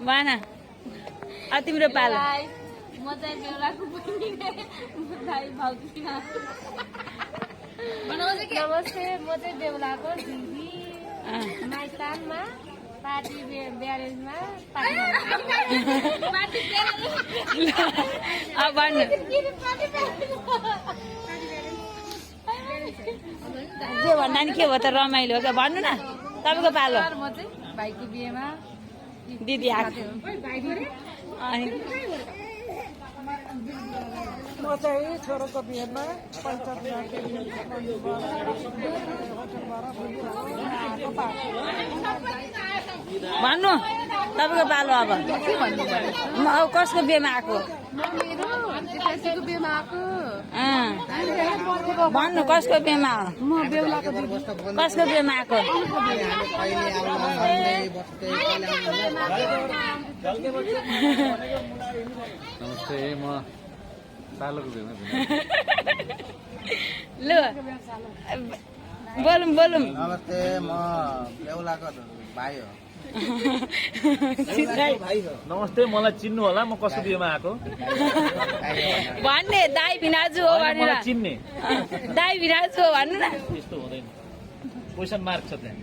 भन तिम्रो पालो म चाहिँ बेहुलाको नमस्ते म चाहिँ बेहुलाको दिदी माइतानमा पार्टी ब्यारेजमा भन्नु जे भन्दा नि के हो त रमाइलो हो क्या भन्नु न तपाईँको पालो म चाहिँ भाइको बिहेमा दिदी आएको अनि म चाहिँ छोरोको बिहेमा भन्नु तपाईँको पालो अब कसको बिहेमा आएको भन्नु कसको बिहेमा हो कसको बिहेमा आएको नमस्ते म पालोको बिहेमा लु बोलौँ बोलौँ नमस्ते म बेहुलाको भाइ हो नमस्ते मलाई चिन्नु होला म कसको बिहेमा आएको भन्ने दाई भिनाजु हो भनेर मलाई चिन्ने दाई भिनाजु हो भन्नु न त्यस्तो हुँदैन क्वेसन मार्क छ त्यहाँ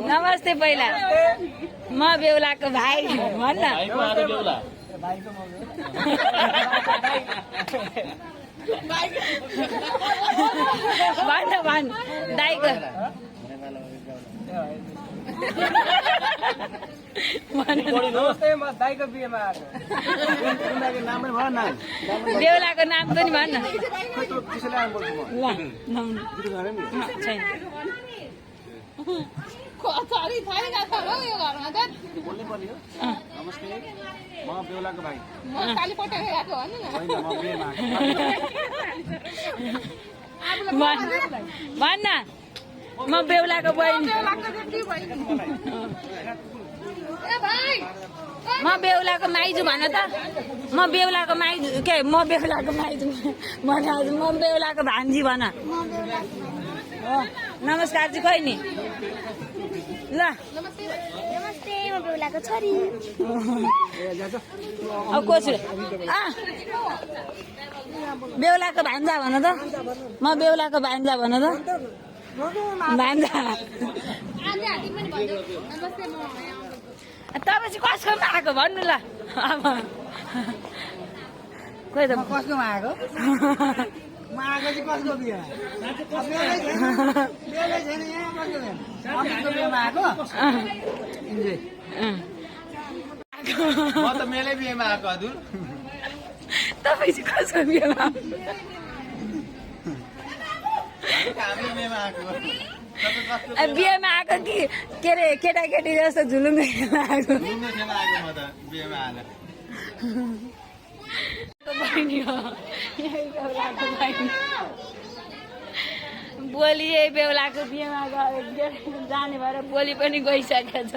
नमस्ते पहिला म बेहुलाको भाइ भन्न भाइको आज बेहुला भन्न भन् दाइको नमस्ते म दाइको बिहेमा आएको नामै भयो न बेहुलाको नाम पनि भन्न ल छैन नमस्ते म बेहुलाको भाइ भन्न म बेहुलाको बहिनी म बेहुलाको माइजू भन त म बेहुलाको माइजू के म बेहुलाको माइजू भन म बेहुलाको भान्जी भन नमस्कार चाहिँ खोइ नि ल नमस्ते म बेहुलाको छोरी अब कसो बेहुलाको भान्जा भन त म बेहुलाको भान्जा भन त भान्जा तपाईँ चाहिँ कसकोमा आएको भन्नु ल अब खोइ त कसकोमा आएको म आएको चाहिँ कसको बिहे छैन यहाँ कसको बिहेमा आएको म त मेलै बिहेमा आएको हजुर तपाईँ चाहिँ कसको बिहेमा हामी बिहेमा आएको बिहेमा आएको कि के अरे केटाकेटी जस्तो झुलुङ्गे खेल्न आएको घुम्नु खेल्न आएको म त बिहेमा आएर बहिनी हो यही बेहुलाको बहिनी बोली यही बेहुलाको बिहेमा जाने भएर बोली पनि गइसकेको छ